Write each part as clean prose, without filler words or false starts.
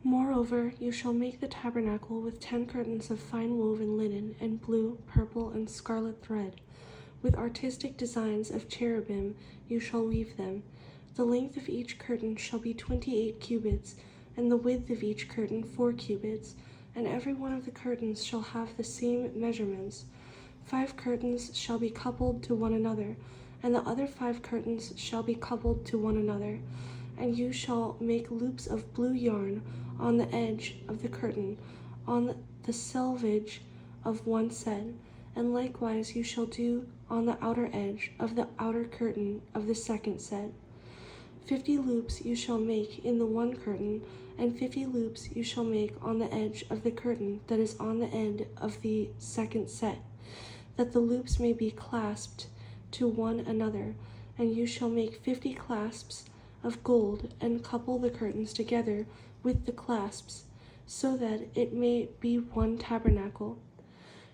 Moreover, you shall make the tabernacle with 10 curtains of fine woven linen and blue, purple, and scarlet thread. With artistic designs of cherubim you shall weave them. The length of each curtain shall be 28 cubits, and the width of each curtain 4 cubits, and every one of the curtains shall have the same measurements. 5 curtains shall be coupled to one another, and the other 5 curtains shall be coupled to one another. And you shall make loops of blue yarn on the edge of the curtain, on the selvage of one set, and likewise you shall do on the outer edge of the outer curtain of the second set. 50 loops you shall make in the one curtain, and 50 loops you shall make on the edge of the curtain that is on the end of the second set, that the loops may be clasped to one another. And you shall make 50 clasps of gold, and couple the curtains together with the clasps, so that it may be one tabernacle.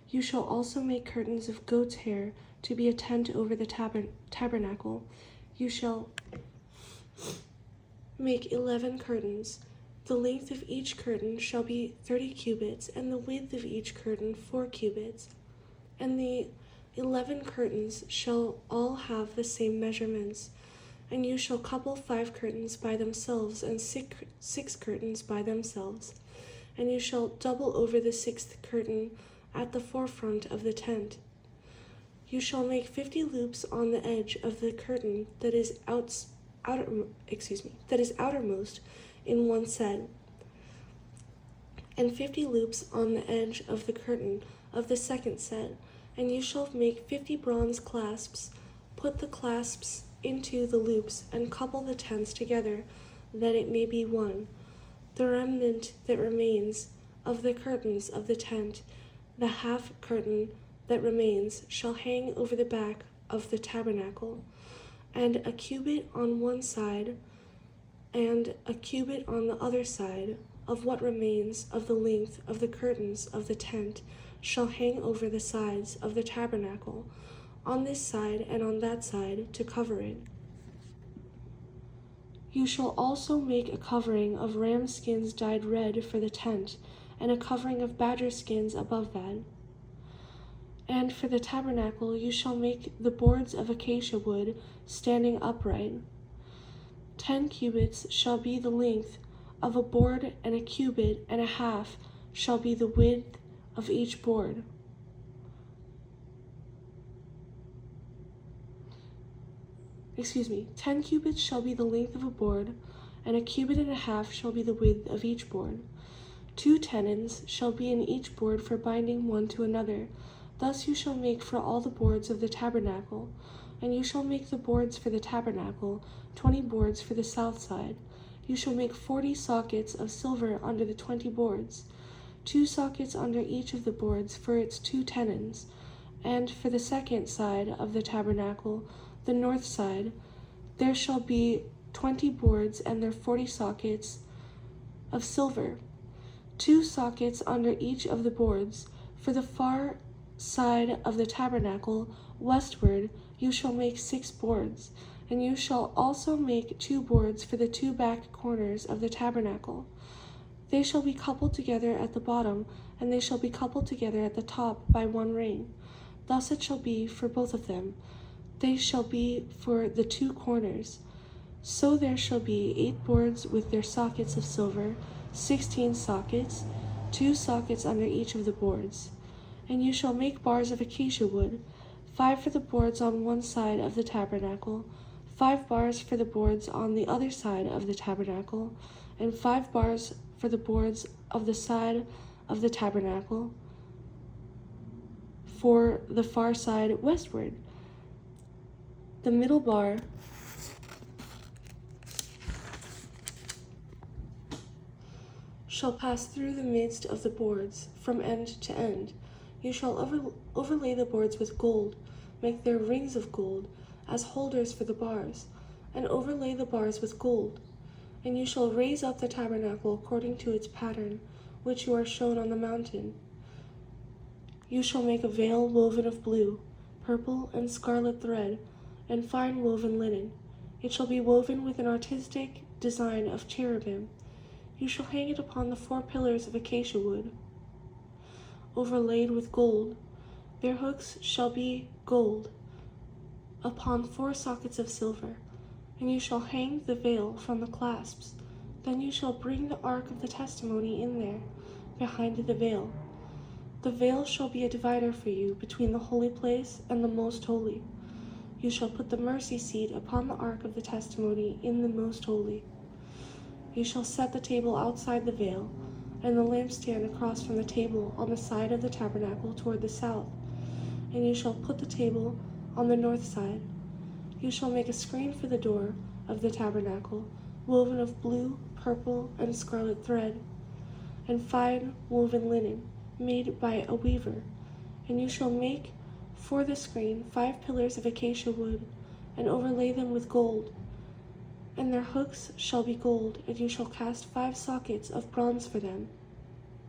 You shall also make curtains of goat's hair to be a tent over the tabernacle. You shall make 11 curtains. The length of each curtain shall be 30 cubits, and the width of each curtain 4 cubits. And the 11 curtains shall all have the same measurements. And you shall couple 5 curtains by themselves, and 6 curtains by themselves. And you shall double over the 6th curtain at the forefront of the tent. You shall make 50 loops on the edge of the curtain that is outermost in one set, and 50 loops on the edge of the curtain of the second set. And you shall make 50 bronze clasps. Put the clasps into the loops, and couple the tents together, that it may be one. The remnant that remains of the curtains of the tent, the half curtain that remains, shall hang over the back of the tabernacle, and a cubit on one side, and a cubit on the other side of what remains of the length of the curtains of the tent shall hang over the sides of the tabernacle, on this side and on that side, to cover it. You shall also make a covering of ram skins dyed red for the tent, and a covering of badger skins above that. And for the tabernacle you shall make the boards of acacia wood standing upright. 10 cubits shall be the length of a board, and a cubit and a half shall be the width of each board. 10 cubits shall be the length of a board, and a cubit and a half shall be the width of each board. 2 tenons shall be in each board for binding one to another. Thus you shall make for all the boards of the tabernacle. And you shall make the boards for the tabernacle, 20 boards for the south side. You shall make 40 sockets of silver under the 20 boards, 2 sockets under each of the boards for its 2 tenons. And for the second side of the tabernacle, the north side, there shall be 20 boards and their 40 sockets of silver, 2 sockets under each of the boards. For the far side of the tabernacle, westward, you shall make 6 boards. And you shall also make 2 boards for the 2 back corners of the tabernacle. They shall be coupled together at the bottom, and they shall be coupled together at the top by one ring. Thus it shall be for both of them. They shall be for the 2 corners. So there shall be 8 boards with their sockets of silver, 16 sockets, 2 sockets under each of the boards. And you shall make bars of acacia wood, 5 for the boards on one side of the tabernacle, 5 bars for the boards on the other side of the tabernacle, and 5 bars for the boards of the side of the tabernacle for the far side westward. The middle bar shall pass through the midst of the boards from end to end. You shall overlay the boards with gold, make their rings of gold as holders for the bars, and overlay the bars with gold. And you shall raise up the tabernacle according to its pattern, which you are shown on the mountain. You shall make a veil woven of blue, purple, and scarlet thread, and fine woven linen. It shall be woven with an artistic design of cherubim. You shall hang it upon the 4 pillars of acacia wood, overlaid with gold. Their hooks shall be gold, upon 4 sockets of silver. And you shall hang the veil from the clasps. Then you shall bring the ark of the testimony in there, behind the veil. The veil shall be a divider for you between the holy place and the most holy. You shall put the mercy seat upon the ark of the testimony in the most holy. You shall set the table outside the veil, and the lampstand across from the table on the side of the tabernacle toward the south. And you shall put the table on the north side. You shall make a screen for the door of the tabernacle, woven of blue, purple, and scarlet thread, and fine woven linen, made by a weaver. And you shall make for the screen 5 pillars of acacia wood, and overlay them with gold. And their hooks shall be gold, and you shall cast 5 sockets of bronze for them.